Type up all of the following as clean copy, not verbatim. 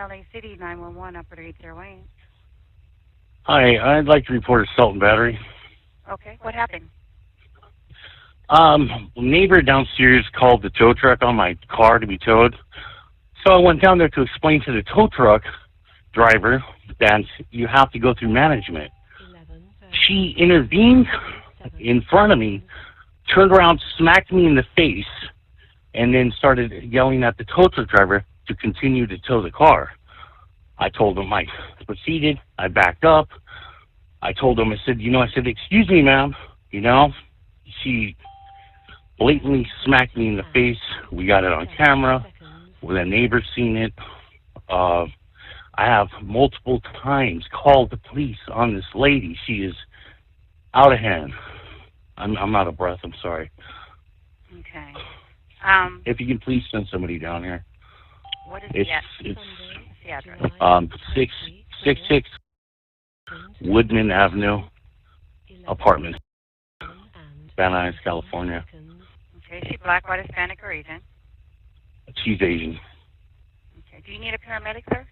LA City 911 operator 808. Hi, I'd like to report assault and battery. Okay, what happened? Neighbor downstairs called the tow truck on my car to be towed. So I went down there to explain to the tow truck driver that you have to go through management. She intervened in front of me, turned around, smacked me in the face, and then started yelling at the tow truck driver to continue to tow the car. I told him I proceeded. I backed up. I told him, I said, excuse me, ma'am. She blatantly smacked me in the face. We got it on camera. The neighbor's seen it. I have multiple times called the police on this lady. She is out of hand. I'm out of breath. I'm sorry. Okay. If you can please send somebody down here. What is it's the address? 666 Woodman Avenue, apartment, Van Nuys, California. Okay, is she black, white, Hispanic, or Asian? She's Asian. Okay, do you need a paramedic, sir?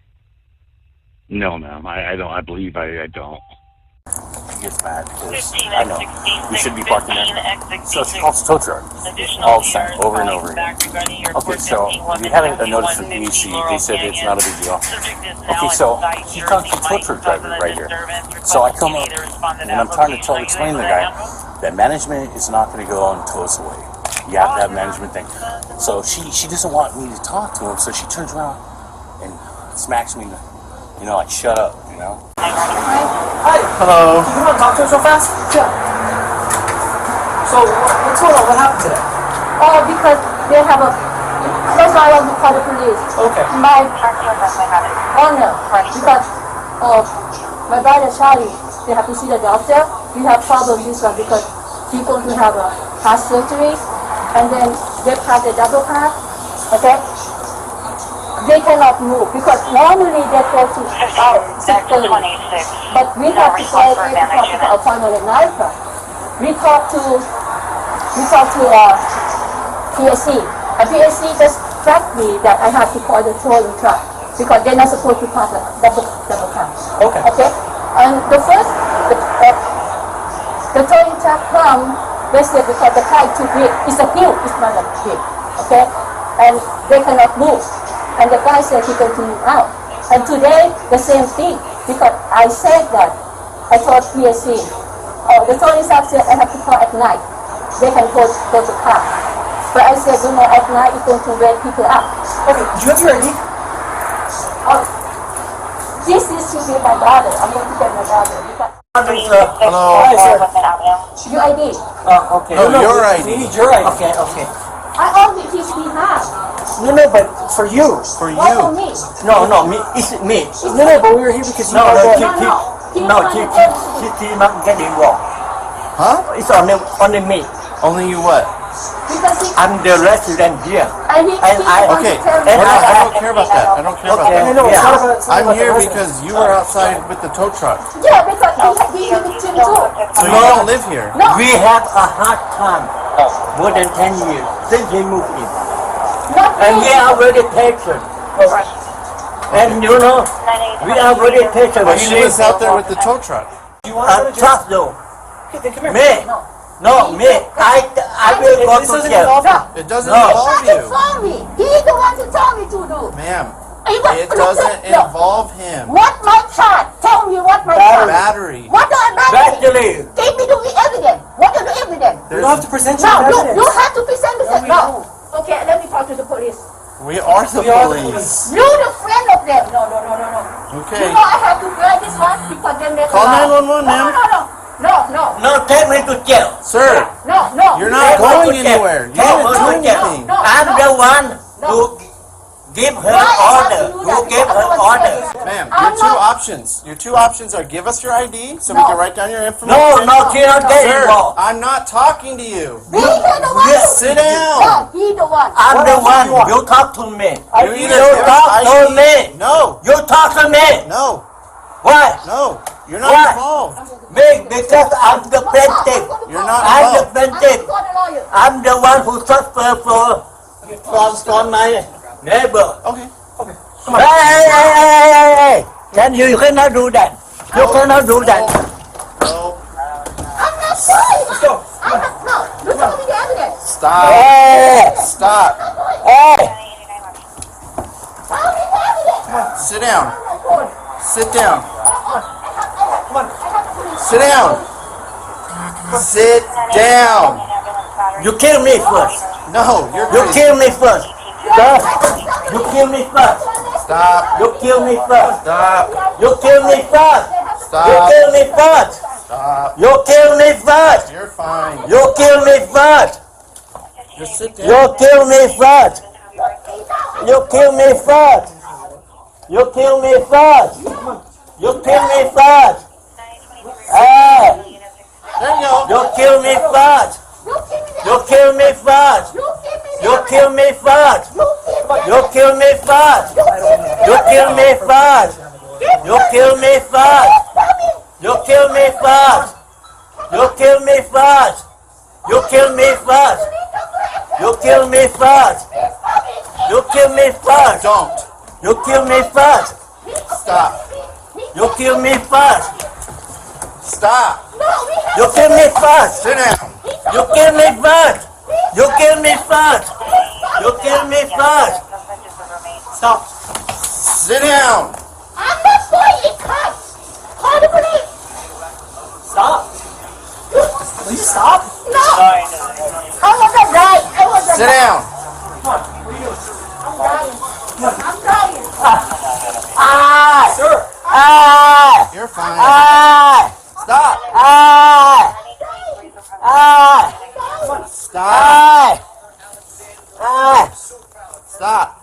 No, ma'am. I don't. I believe I don't. She gets mad because I know we should be parking there. So she calls the tow truck all the time, over and over again. Okay, so we had a notice from PEC. They said it's not a big deal. Okay, so he talks to the tow truck driver right here. So I come up and I'm trying to explain to the guy that management is not going to go and tow us away. You have to have management thing. So she doesn't want me to talk to him, so she turns around and smacks me, like shut up, Hi. Hello. You want to talk to us so fast? Yeah. So, what's going on? What happened today? Because they have a... That's why I want to call the police. Okay. My honor, because my brother Charlie, they have to see the doctor. We have problem with this one because he's going to have a heart surgery, and then they have the double heart, okay? They cannot move because normally they go to 6:30. But we have to go to the appointment at 9 o'clock. We talk to PSC. And PSC just tracked me that I have to call the towing truck because they're not supposed to pass a double car. Okay. Okay? And the towing truck come, they say because the car is too big. It's a hill, it's not a big. Okay? And they cannot move. And the guy said he going to move out. And today, the same thing. Because I said that, I told PSC, the towing truck said I have to call at night. They can go to car. But I said, at night it's going to wake people up. Okay, do you have your ID? This should be my brother. I'm going to get my brother. Hello. Hi, sir. Your ID. Okay. No, your ID. We need your ID. Okay. I only his behalf. No, but for you. For me. No, me. It's me. No, but we were here because you keep not getting involved. Huh? It's only me. Only you what? Because I'm the resident here. and he Okay. I don't care about that. I don't care about that. No, I'm here because you were outside with the tow truck. Yeah, because he lived in too. So you don't live here. No. We have a hard time more than 10 years since he moved in. Not And me. we are very patient. And we are very patient. But she was out there with the tow truck. Trust though. Okay, then come here. Me. No, me. I will go This to doesn't jail. involve you. It doesn't No. involve Not you. for me. He's the one who told me to do. Ma'am, Look, it doesn't look. involve him. What my child? Tell me what my child. Battery. What the battery? Actually, Give me the evidence. What are the evidence? You don't have to present your No, evidence. you have to present the we no. don't. Okay, let me talk to the police. We are the We are the police. You the friend of them. No. Okay. You know I have to drive this one because then they Call 911, ma'am. No. no, take me to jail. Sir, No. you're not going anywhere. You didn't do anything. No. I'm the one who give her order. Who gave her order? Ma'am, I'm your two not- options. Your two options are give us your ID so we No. can write down your information. No, she not get Sir, involved. I'm not talking to you. He's the one. Yes, sit down. No, he's the one. I'm the else do you one. want? You talk to me. You either You give us talk to ID. me. No, You talk to me. no, Why? no. You're not What? involved. Me, because I'm the plaintiff. You're not I'm the involved. plaintiff. lawyer. I'm the one who suffer from my neighbor. Okay. Hey! Then you cannot do that. You cannot do that. I'm not going. Let's go. No, you told me the evidence. Stop. Hey! Stop. Hey! Tell me the evidence. Sit down. I'm not going. Sit down. Come on. Sit down. Sit down. You kill me first. No, you're You crazy. kill me first. Stop. You kill me first. Stop. You kill me first. Stop. You kill me first. You Stop. kill me first. Stop. You kill me first. You're fine. You kill me first. Just sit down. You kill me first. You kill me first. You kill me first. You kill me first. Hey! There you go. You kill me first. You kill me first. You kill me first. You kill me first. You kill me first. You kill me first. You kill me first. You kill me first. You kill me first. You kill me first. You kill me first. Don't. You kill me first. Stop. You kill me first. Stop. You kill me first. Sit down. You kill me first. You kill me first. You kill me first. Stop. Sit down. I'm not going to cut. Call the police. Stop. Please stop. No. I wasn't right. I wasn't Sit down. I'm dying. I'm dying. Ah! Sir. Ah! You're fine. Ah! Stop. Ah! Ah! Stop. Ah! Ah! Stop. Ah! Stop.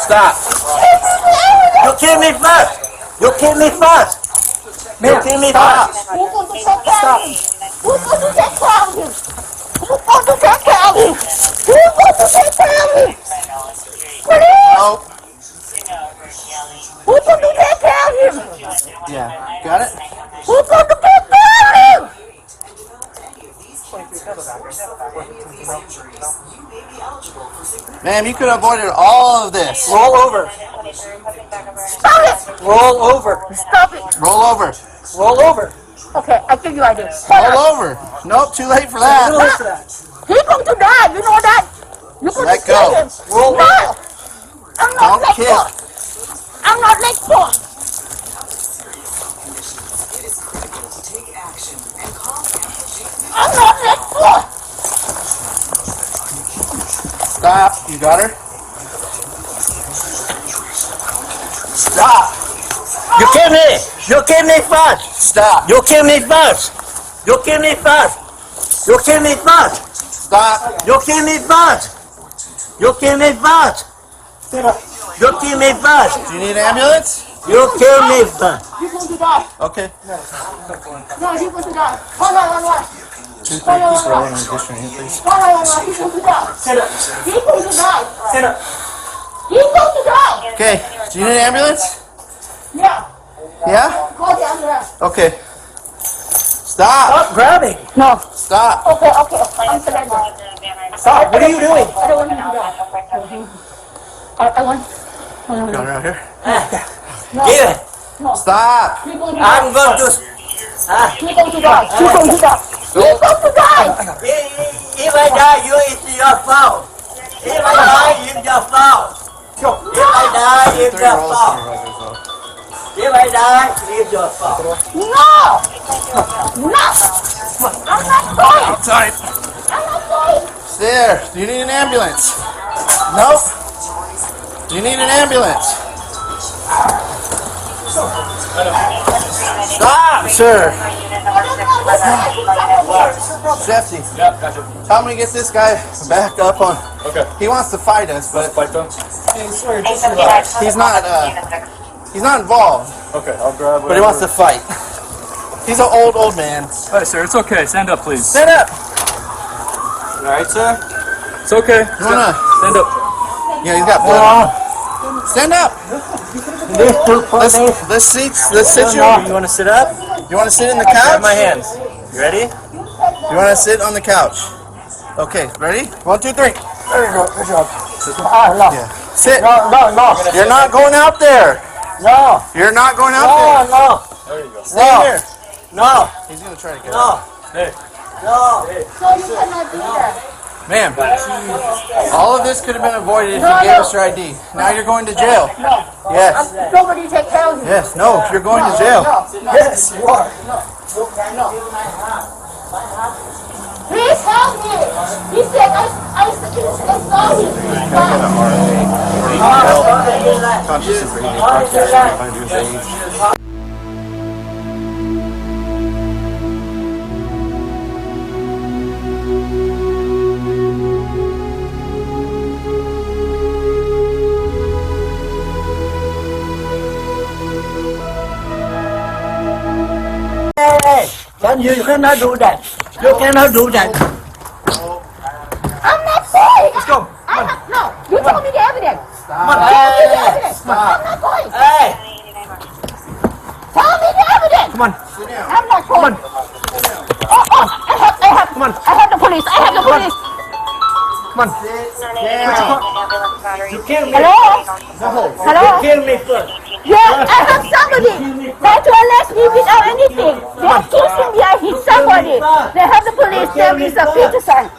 Stop. You kill me first. You kill me first. You kill me first. Who's going to take care of him? Who's going to take care of him? Who's going to take care of him? Who's going to take care of him? Police! No. Who's going to take care of him? Yeah. Got it? Who's going to take care of him? Ma'am, you could have avoided all of this. Roll over. Stop it! Roll over. Stop it! Roll over. Roll over. Okay, I'll give you ideas. Roll over. Nope, too late for that. He's going to die, you know that? You're going Let to go. kill him. Roll No! over. I'm not Don't let kill. go. I'm not let go. I'm not let go. Stop. You got her? Stop. You kill me. You kill me first. Stop. You kill me first. You kill me first. You kill me first. Stop. You kill me first. You kill me first. You kill me first. Do you need an ambulance? You kill me first. He's going to die. Okay. No, he's going to die. Hold on. Please roll in addition here, please. He's going to die. Sit up. He's going to die. Sit up. He's going to die. Okay. Do you need an ambulance? Yeah. Yeah? Call the ambulance. Okay. Stop. Stop grabbing. No. Stop. Okay. I'm surrendering. Stop. What are you doing? I don't want him to die. I want. Going around here. Give it. Stop. He's going to I'm die. going to. He's going to die. He's going to die. He's going to die. If I die, it's your fault. If I die, it's your fault. If I die, it's your fault. If I die, it's your fault. No. I'm not going. Outside. I'm not going. There. Do you need an ambulance? Nope. Do you need an ambulance? Stop, sir. Jesse, tell me to get this guy back up on. Okay. He wants to fight us, but Fight them? he's not involved. Okay, I'll grab But he wants to fight. He's an old man. All right, sir, it's okay. Stand up, please. Stand up. All right, sir? It's okay. You wanna? Stand up. Yeah, he's got blood. Stand up. Let's sit you. You want to sit up? You want to sit in the couch? Grab my hands. You ready? You want to sit on the couch? Okay, ready? 1, 2, 3. There you go. Good job. Yeah. Sit. No. You're not going out there. No. You're not going out there. No. There you go. Stay here. No. He's gonna try to get No. out. Hey. No. So you cannot do that. Ma'am, all of this could have been avoided if you gave us your ID. Now you're going to jail. Yes. Nobody take care of you. Yes. No. You're going to jail. Yes, you are. Please help me. He said I saw him. Conscious breathing. Conscious breathing. Hey, you cannot do that. You cannot do that. I'm not going. Let's go. No, you told me the evidence. Come on. I'm not going. Hey, Tell me the evidence. Come on. I'm not going. I have the police. Come on. you kill me. Hello? You kill me first. Yes, I have somebody trying to arrest me without anything. They are accusing me I hit somebody. They have the police there with a Peterson.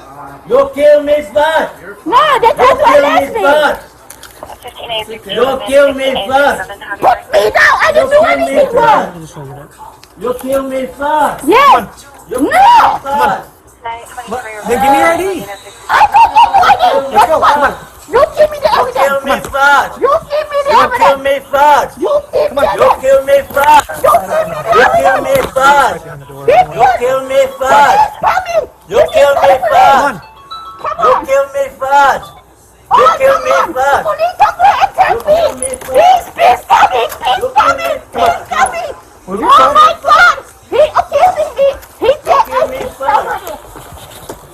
You kill me first. No, they try to arrest me. You kill me first. Put me down. I didn't do anything wrong. You kill me first. Yes. No. Then give me your ID. I don't get no ID. Let's go. Come on. You give me the You kill me evidence. first. You give me the You kill evidence. me first. You give me the You evidence. kill me first. You give me the You kill evidence. me first. You kill me first. Coming. You kill me first. Come You on. kill me first. Oh, You kill come me on. first. Police come here and take me. kill me first. Please coming. Please coming. Please coming. Oh my God. He accusing me. He said I me hit first. somebody.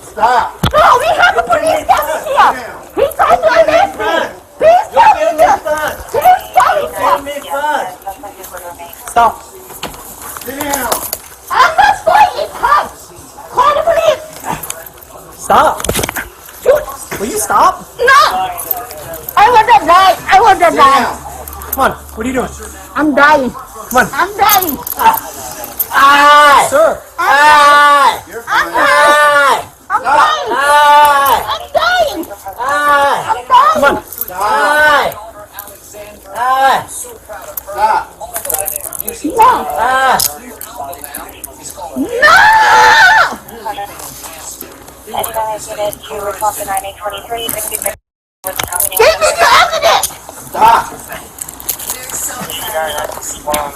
Stop. No, we have the police coming here. He tried to arrest me. Please You come kill me here. first. Please come You kill here. me first. Stop. Sit down. I'm not going in hot. Call the police. Stop. Will you stop? No. I want to die. I want to Sit die. down. Come on. What are you doing? I'm dying. Come on. I'm dying. Aye. Sir. Aye. You're I'm fine. dying. I'm dying. Aye. I'm dying. Aye. I'm dying. Come on. Aye. Aye. Stop. No. Aye. No. Give me the evidence. Stop.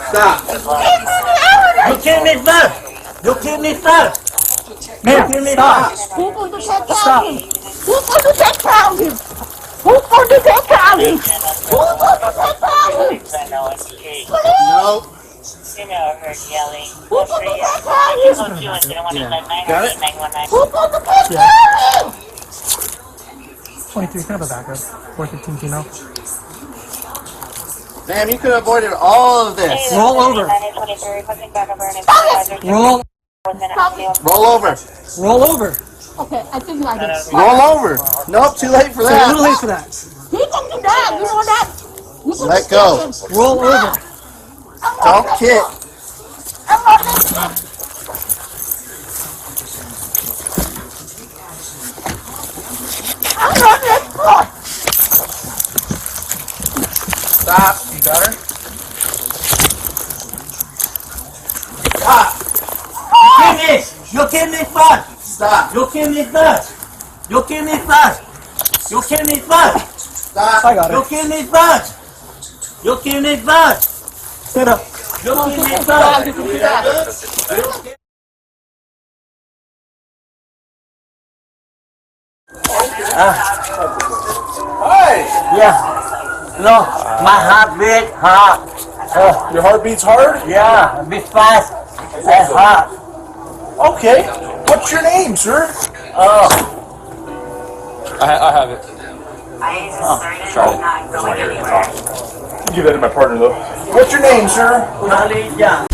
Stop. Give me the evidence. You kill me first. You kill me first. Ma'am, Kill me stop. first. Who's going to take care of him? Who's going to take care of him? Who's going to take care of him? Who's going to take care of him? Please. No. Who's going to take care of him? Got it? Who's going to take care of him? 23, can I have a backup? 415 female. Ma'am, you could have avoided all of this. Roll over. Roll. Roll over. Roll over. Okay, I think I did. Roll over. Nope, too late for So a little late that. for that. He going to die. You know that? You going Let to go. kill him. Roll over. Don't kick. I'm not listening. I'm not listening. Stop. You got her? Kill me. You kill me first. Stop. You kill me first. You kill me first. You kill me first. Stop. I got You it. kill me first. You kill me first. Stand up. You kill me first. Hey. Yeah. No, my heart beat hard. Your heart beats hard? Yeah, beat fast and hard. Okay. What's your name, sir? I have it. Charlie, doesn't want to hear you talk. Give that to my partner, though. What's your name, sir? Charlie Young.